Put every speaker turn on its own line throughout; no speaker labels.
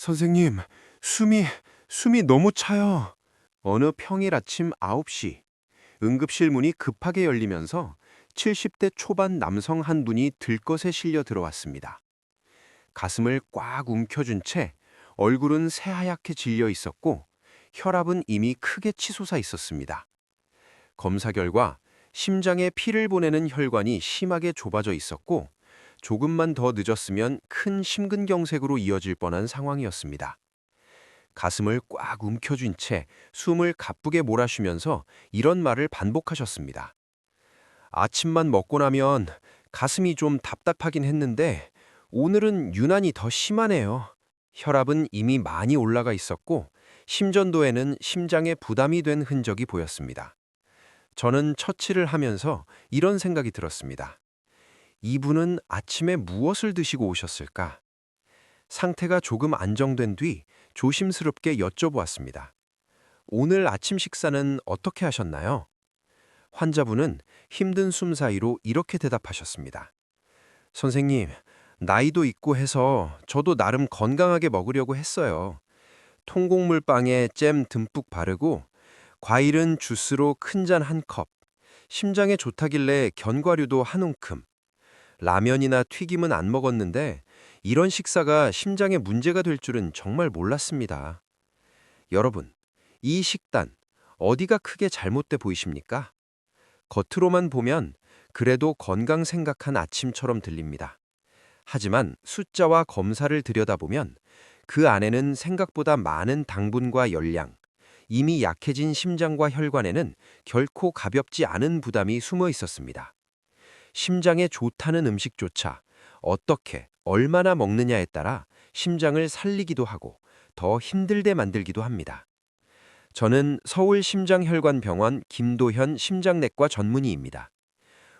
선생님, 숨이 너무 차요. 어느 평일 아침 9시, 응급실 문이 급하게 열리면서 70대 초반 남성 한 분이 들것에 실려 들어왔습니다. 가슴을 꽉 움켜쥔 채 얼굴은 새하얗게 질려 있었고 혈압은 이미 크게 치솟아 있었습니다. 검사 결과 심장에 피를 보내는 혈관이 심하게 좁아져 있었고 조금만 더 늦었으면 큰 심근경색으로 이어질 뻔한 상황이었습니다. 가슴을 꽉 움켜쥔 채 숨을 가쁘게 몰아쉬면서 이런 말을 반복하셨습니다. 아침만 먹고 나면 가슴이 좀 답답하긴 했는데 오늘은 유난히 더 심하네요. 혈압은 이미 많이 올라가 있었고 심전도에는 심장에 부담이 된 흔적이 보였습니다. 저는 처치를 하면서 이런 생각이 들었습니다. 이분은 아침에 무엇을 드시고 오셨을까? 상태가 조금 안정된 뒤 조심스럽게 여쭤보았습니다. 오늘 아침 식사는 어떻게 하셨나요? 환자분은 힘든 숨 사이로 이렇게 대답하셨습니다. 선생님, 나이도 있고 해서 저도 나름 건강하게 먹으려고 했어요. 통곡물 빵에 잼 듬뿍 바르고 과일은 주스로 큰 잔 한 컵, 심장에 좋다길래 견과류도 한 움큼, 라면이나 튀김은 안 먹었는데 이런 식사가 심장에 문제가 될 줄은 정말 몰랐습니다. 여러분, 이 식단 어디가 크게 잘못돼 보이십니까? 겉으로만 보면 그래도 건강 생각한 아침처럼 들립니다. 하지만 숫자와 검사를 들여다보면 그 안에는 생각보다 많은 당분과 열량, 이미 약해진 심장과 혈관에는 결코 가볍지 않은 부담이 숨어 있었습니다. 심장에 좋다는 음식조차 어떻게, 얼마나 먹느냐에 따라 심장을 살리기도 하고 더 힘들게 만들기도 합니다. 저는 서울심장혈관병원 김도현 심장내과 전문의입니다.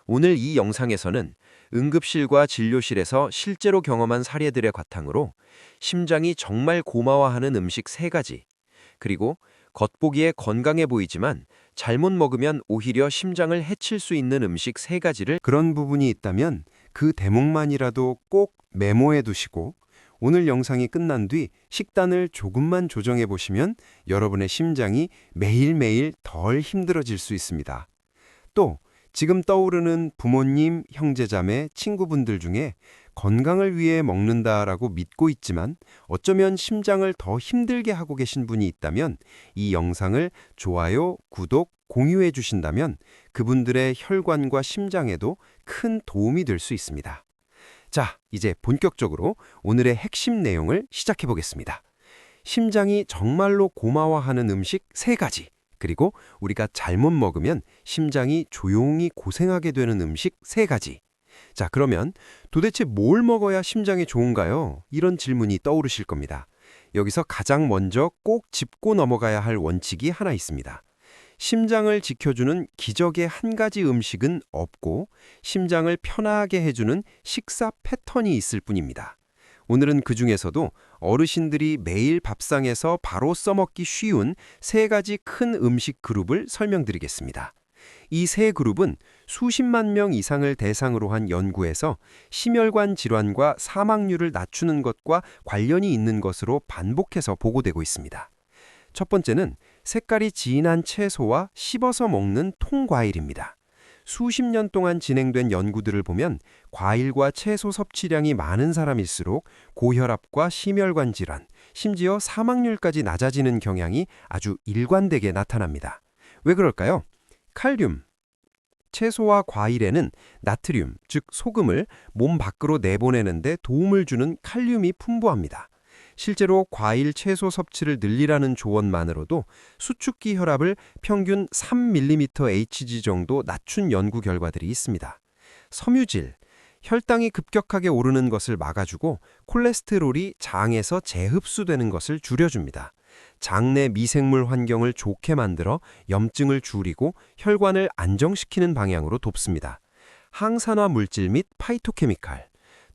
오늘 이 영상에서는 응급실과 진료실에서 실제로 경험한 사례들의 바탕으로 심장이 정말 고마워하는 음식 3가지, 그리고 겉보기에 건강해 보이지만 잘못 먹으면 오히려 심장을 해칠 수 있는 음식 3가지를
그런 부분이 있다면 그 대목만이라도 꼭 메모해 두시고 오늘 영상이 끝난 뒤 식단을 조금만 조정해 보시면 여러분의 심장이 매일매일 덜 힘들어질 수 있습니다. 또 지금 떠오르는 부모님, 형제자매, 친구분들 중에 건강을 위해 먹는다라고 믿고 있지만 어쩌면 심장을 더 힘들게 하고 계신 분이 있다면 이 영상을 좋아요, 구독, 공유해 주신다면 그분들의 혈관과 심장에도 큰 도움이 될 수 있습니다. 자, 이제 본격적으로 오늘의 핵심 내용을 시작해 보겠습니다. 심장이 정말로 고마워하는 음식 3가지, 그리고 우리가 잘못 먹으면 심장이 조용히 고생하게 되는 음식 3가지. 자, 그러면 도대체 뭘 먹어야 심장에 좋은가요? 이런 질문이 떠오르실 겁니다. 여기서 가장 먼저 꼭 짚고 넘어가야 할 원칙이 하나 있습니다. 심장을 지켜주는 기적의 한 가지 음식은 없고 심장을 편하게 해주는 식사 패턴이 있을 뿐입니다. 오늘은 그 중에서도 어르신들이 매일 밥상에서 바로 써먹기 쉬운 3가지 큰 음식 그룹을 설명드리겠습니다. 이 3그룹은 수십만 명 이상을 대상으로 한 연구에서 심혈관 질환과 사망률을 낮추는 것과 관련이 있는 것으로 반복해서 보고되고 있습니다. 첫 번째는 색깔이 진한 채소와 씹어서 먹는 통과일입니다. 수십 년 동안 진행된 연구들을 보면 과일과 채소 섭취량이 많은 사람일수록 고혈압과 심혈관 질환, 심지어 사망률까지 낮아지는 경향이 아주 일관되게 나타납니다. 왜 그럴까요? 칼륨. 채소와 과일에는 나트륨, 즉 소금을 몸 밖으로 내보내는 데 도움을 주는 칼륨이 풍부합니다. 실제로 과일, 채소 섭취를 늘리라는 조언만으로도 수축기 혈압을 평균 3mmHg 정도 낮춘 연구 결과들이 있습니다. 섬유질, 혈당이 급격하게 오르는 것을 막아주고 콜레스테롤이 장에서 재흡수되는 것을 줄여줍니다. 장내 미생물 환경을 좋게 만들어 염증을 줄이고 혈관을 안정시키는 방향으로 돕습니다. 항산화 물질 및 파이토케미칼,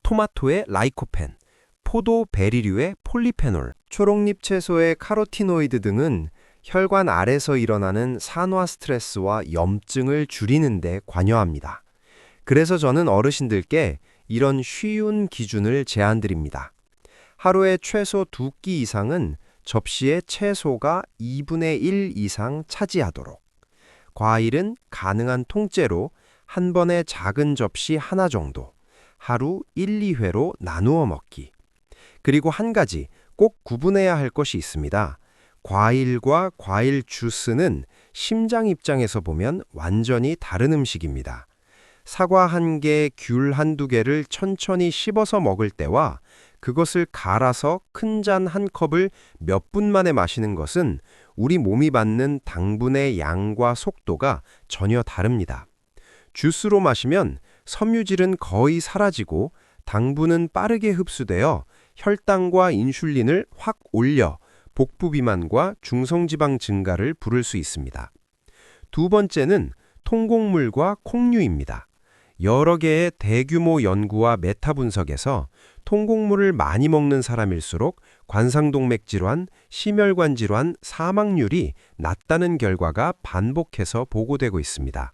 토마토의 라이코펜, 포도 베리류의 폴리페놀, 초록잎 채소의 카로티노이드 등은 혈관 아래서 일어나는 산화 스트레스와 염증을 줄이는 데 관여합니다. 그래서 저는 어르신들께 이런 쉬운 기준을 제안드립니다. 하루에 최소 2끼 이상은 접시에 채소가 2분의 1 이상 차지하도록. 과일은 가능한 통째로 한 번에 작은 접시 하나 정도, 하루 1, 2회로 나누어 먹기. 그리고 한 가지 꼭 구분해야 할 것이 있습니다. 과일과 과일 주스는 심장 입장에서 보면 완전히 다른 음식입니다. 사과 한 개, 귤 한두 개를 천천히 씹어서 먹을 때와 그것을 갈아서 큰 잔 한 컵을 몇 분 만에 마시는 것은 우리 몸이 받는 당분의 양과 속도가 전혀 다릅니다. 주스로 마시면 섬유질은 거의 사라지고 당분은 빠르게 흡수되어 혈당과 인슐린을 확 올려 복부 비만과 중성지방 증가를 부를 수 있습니다. 두 번째는 통곡물과 콩류입니다. 여러 개의 대규모 연구와 메타 분석에서 통곡물을 많이 먹는 사람일수록 관상동맥 질환, 심혈관 질환, 사망률이 낮다는 결과가 반복해서 보고되고 있습니다.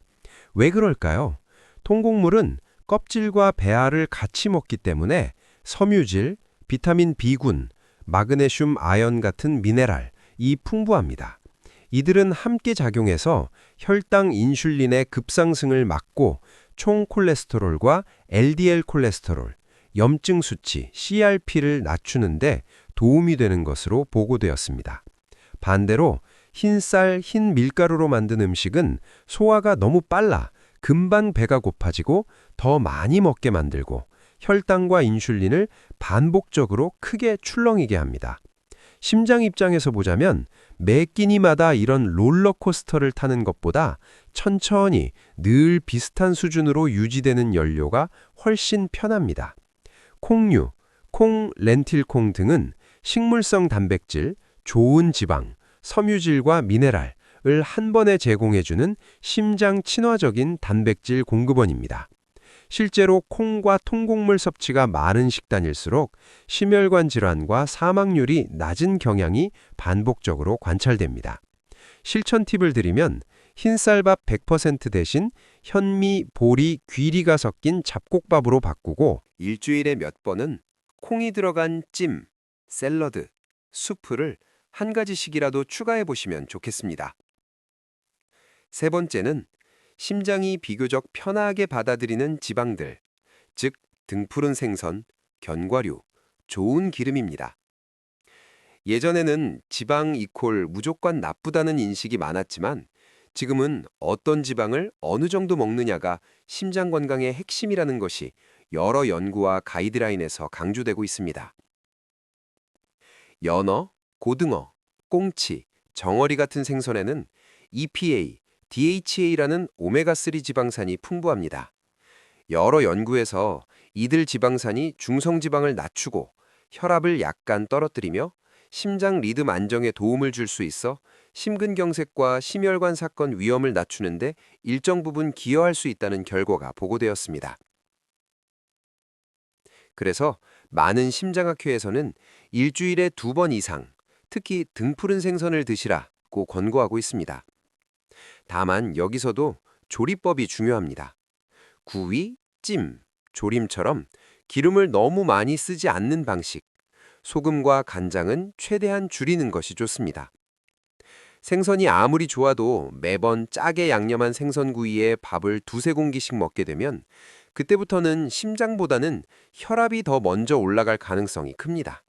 왜 그럴까요? 통곡물은 껍질과 배알을 같이 먹기 때문에 섬유질, 비타민 B군, 마그네슘, 아연 같은 미네랄이 풍부합니다. 이들은 함께 작용해서 혈당, 인슐린의 급상승을 막고 총 콜레스테롤과 LDL 콜레스테롤, 염증 수치, CRP를 낮추는데 도움이 되는 것으로 보고되었습니다. 반대로 흰쌀, 흰 밀가루로 만든 음식은 소화가 너무 빨라 금방 배가 고파지고 더 많이 먹게 만들고 혈당과 인슐린을 반복적으로 크게 출렁이게 합니다. 심장 입장에서 보자면 매 끼니마다 이런 롤러코스터를 타는 것보다 천천히 늘 비슷한 수준으로 유지되는 연료가 훨씬 편합니다. 콩류, 콩, 렌틸콩 등은 식물성 단백질, 좋은 지방, 섬유질과 미네랄을 한 번에 제공해주는 심장 친화적인 단백질 공급원입니다. 실제로 콩과 통곡물 섭취가 많은 식단일수록 심혈관 질환과 사망률이 낮은 경향이 반복적으로 관찰됩니다. 실천 팁을 드리면 흰쌀밥 100% 대신 현미, 보리, 귀리가 섞인 잡곡밥으로 바꾸고 일주일에 몇 번은 콩이 들어간 찜, 샐러드, 수프를 한 가지씩이라도 추가해 보시면 좋겠습니다. 세 번째는 심장이 비교적 편하게 받아들이는 지방들, 즉 등푸른 생선, 견과류, 좋은 기름입니다. 예전에는 지방 이콜 무조건 나쁘다는 인식이 많았지만 지금은 어떤 지방을 어느 정도 먹느냐가 심장 건강의 핵심이라는 것이 여러 연구와 가이드라인에서 강조되고 있습니다. 연어, 고등어, 꽁치, 정어리 같은 생선에는 EPA, DHA라는 오메가3 지방산이 풍부합니다. 여러 연구에서 이들 지방산이 중성지방을 낮추고 혈압을 약간 떨어뜨리며 심장 리듬 안정에 도움을 줄 수 있어 심근경색과 심혈관 사건 위험을 낮추는데 일정 부분 기여할 수 있다는 결과가 보고되었습니다. 그래서 많은 심장학회에서는 일주일에 2번 이상, 특히 등푸른 생선을 드시라고 권고하고 있습니다. 다만 여기서도 조리법이 중요합니다. 구이, 찜, 조림처럼 기름을 너무 많이 쓰지 않는 방식, 소금과 간장은 최대한 줄이는 것이 좋습니다. 생선이 아무리 좋아도 매번 짜게 양념한 생선구이에 밥을 2~3공기씩 먹게 되면 그때부터는 심장보다는 혈압이 더 먼저 올라갈 가능성이 큽니다.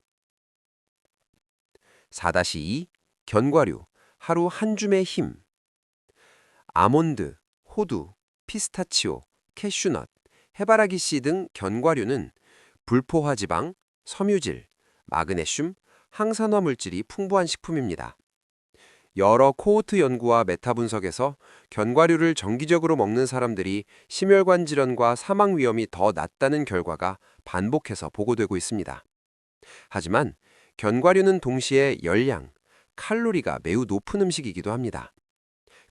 4-2 견과류, 하루 한 줌의 힘. 아몬드, 호두, 피스타치오, 캐슈넛, 해바라기 씨 등 견과류는 불포화 지방, 섬유질, 마그네슘, 항산화 물질이 풍부한 식품입니다. 여러 코호트 연구와 메타 분석에서 견과류를 정기적으로 먹는 사람들이 심혈관 질환과 사망 위험이 더 낮다는 결과가 반복해서 보고되고 있습니다. 하지만 견과류는 동시에 열량, 칼로리가 매우 높은 음식이기도 합니다.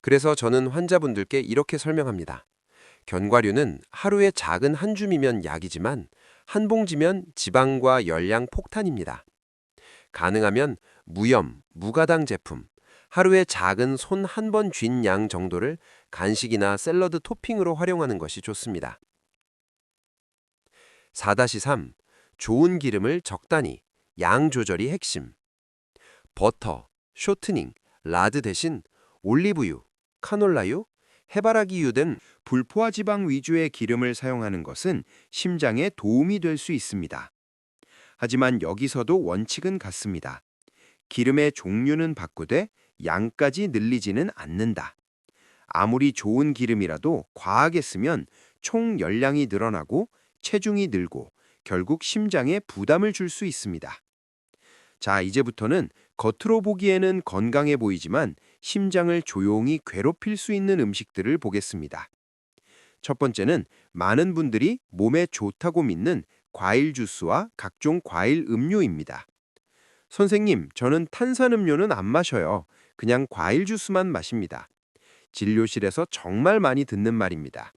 그래서 저는 환자분들께 이렇게 설명합니다. 견과류는 하루에 작은 한 줌이면 약이지만 한 봉지면 지방과 열량 폭탄입니다. 가능하면 무염, 무가당 제품, 하루에 작은 손 한 번 쥔 양 정도를 간식이나 샐러드 토핑으로 활용하는 것이 좋습니다. 4-3 좋은 기름을 적당히,
양 조절이 핵심. 버터, 쇼트닝, 라드 대신 올리브유, 카놀라유, 해바라기유 등 불포화 지방 위주의 기름을 사용하는 것은 심장에 도움이 될 수 있습니다. 하지만 여기서도 원칙은 같습니다. 기름의 종류는 바꾸되 양까지 늘리지는 않는다. 아무리 좋은 기름이라도 과하게 쓰면 총 열량이 늘어나고 체중이 늘고 결국 심장에 부담을 줄 수 있습니다. 자, 이제부터는 겉으로 보기에는 건강해 보이지만 심장을 조용히 괴롭힐 수 있는 음식들을 보겠습니다. 첫 번째는 많은 분들이 몸에 좋다고 믿는 과일 주스와 각종 과일 음료입니다. 선생님, 저는 탄산음료는 안 마셔요. 그냥 과일 주스만 마십니다. 진료실에서 정말 많이 듣는 말입니다.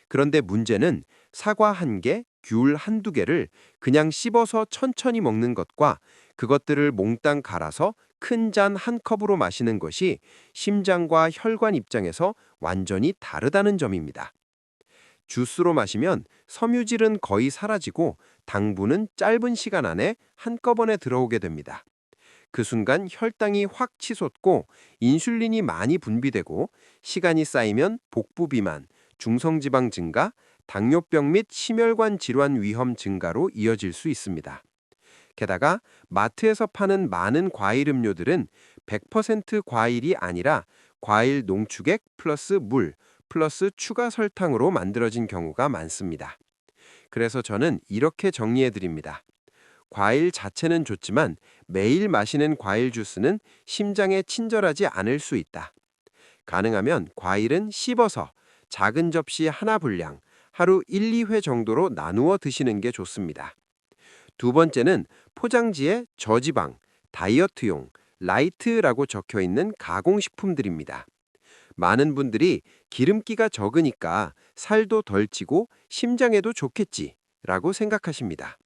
그런데 문제는 사과 한 개, 귤 한두 개를 그냥 씹어서 천천히 먹는 것과 그것들을 몽땅 갈아서 큰 잔 한 컵으로 마시는 것이 심장과 혈관 입장에서 완전히 다르다는 점입니다. 주스로 마시면 섬유질은 거의 사라지고 당분은 짧은 시간 안에 한꺼번에 들어오게 됩니다. 그 순간 혈당이 확 치솟고 인슐린이 많이 분비되고 시간이 쌓이면 복부 비만, 중성지방 증가, 당뇨병 및 심혈관 질환 위험 증가로 이어질 수 있습니다. 게다가 마트에서 파는 많은 과일 음료들은 100% 과일이 아니라 과일 농축액 플러스 물 플러스 추가 설탕으로 만들어진 경우가 많습니다. 그래서 저는 이렇게 정리해 드립니다. 과일 자체는 좋지만 매일 마시는 과일 주스는 심장에 친절하지 않을 수 있다. 가능하면 과일은 씹어서 작은 접시 하나 분량, 하루 1, 2회 정도로 나누어 드시는 게 좋습니다. 두 번째는 포장지에 저지방, 다이어트용, 라이트라고 적혀 있는 가공식품들입니다. 많은 분들이 기름기가 적으니까 살도 덜 찌고 심장에도 좋겠지 라고 생각하십니다.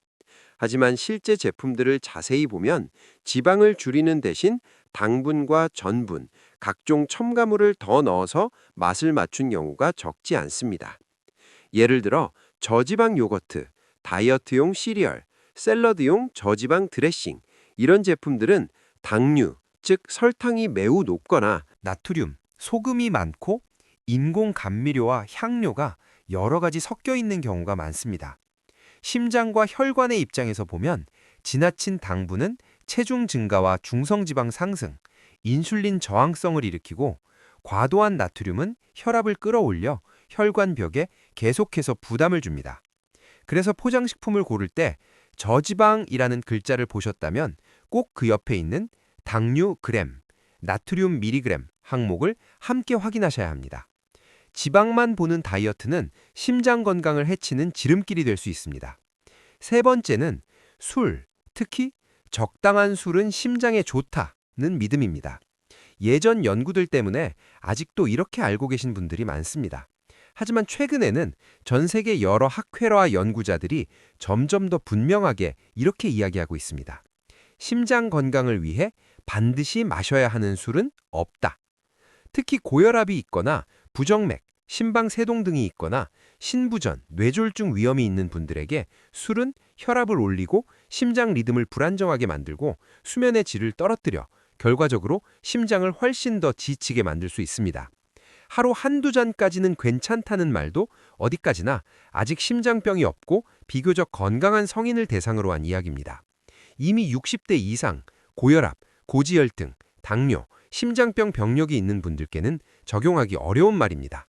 하지만 실제 제품들을 자세히 보면 지방을 줄이는 대신 당분과 전분, 각종 첨가물을 더 넣어서 맛을 맞춘 경우가 적지 않습니다. 예를 들어 저지방 요거트, 다이어트용 시리얼, 샐러드용 저지방 드레싱 이런 제품들은 당류, 즉 설탕이 매우 높거나
나트륨, 소금이 많고 인공 감미료와 향료가 여러 가지 섞여 있는 경우가 많습니다. 심장과 혈관의 입장에서 보면 지나친 당분은 체중 증가와 중성지방 상승, 인슐린 저항성을 일으키고 과도한 나트륨은 혈압을 끌어올려 혈관벽에 계속해서 부담을 줍니다. 그래서 포장식품을 고를 때 저지방이라는 글자를 보셨다면 꼭 그 옆에 있는 당류 그램, 나트륨 미리그램 항목을 함께 확인하셔야 합니다. 지방만 보는 다이어트는 심장 건강을 해치는 지름길이 될 수 있습니다. 세 번째는 술, 특히 적당한 술은 심장에 좋다는 믿음입니다. 예전 연구들 때문에 아직도 이렇게 알고 계신 분들이 많습니다. 하지만 최근에는 전 세계 여러 학회와 연구자들이 점점 더 분명하게 이렇게 이야기하고 있습니다. 심장 건강을 위해 반드시 마셔야 하는 술은 없다. 특히 고혈압이 있거나 부정맥, 심방세동 등이 있거나 신부전, 뇌졸중 위험이 있는 분들에게 술은 혈압을 올리고 심장 리듬을 불안정하게 만들고 수면의 질을 떨어뜨려 결과적으로 심장을 훨씬 더 지치게 만들 수 있습니다. 하루 한두 잔까지는 괜찮다는 말도 어디까지나 아직 심장병이 없고 비교적 건강한 성인을 대상으로 한 이야기입니다. 이미 60대 이상, 고혈압, 고지혈증, 당뇨, 심장병 병력이 있는 분들께는 적용하기 어려운 말입니다.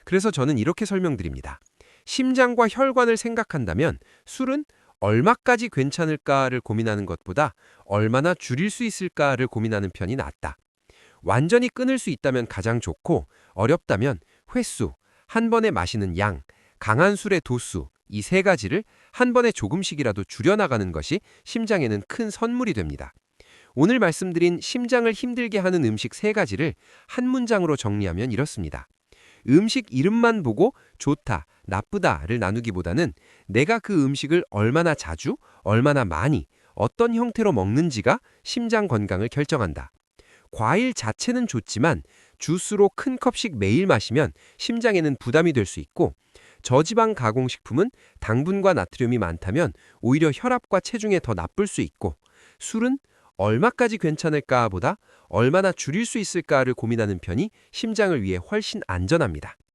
그래서 저는 이렇게 설명드립니다. 심장과 혈관을 생각한다면 술은 얼마까지 괜찮을까를 고민하는 것보다 얼마나 줄일 수 있을까를 고민하는 편이 낫다. 완전히 끊을 수 있다면 가장 좋고 어렵다면 횟수, 한 번에 마시는 양, 강한 술의 도수 이 세 가지를 한 번에 조금씩이라도 줄여나가는 것이 심장에는 큰 선물이 됩니다. 오늘 말씀드린 심장을 힘들게 하는 음식 세 가지를 한 문장으로 정리하면 이렇습니다. 음식 이름만 보고 좋다, 나쁘다를 나누기보다는 내가 그 음식을 얼마나 자주, 얼마나 많이, 어떤 형태로 먹는지가 심장 건강을 결정한다. 과일 자체는 좋지만 주스로 큰 컵씩 매일 마시면 심장에는 부담이 될 수 있고 저지방 가공식품은 당분과 나트륨이 많다면 오히려 혈압과 체중에 더 나쁠 수 있고
술은 얼마까지 괜찮을까 보다 얼마나 줄일 수 있을까를 고민하는 편이 심장을 위해 훨씬 안전합니다.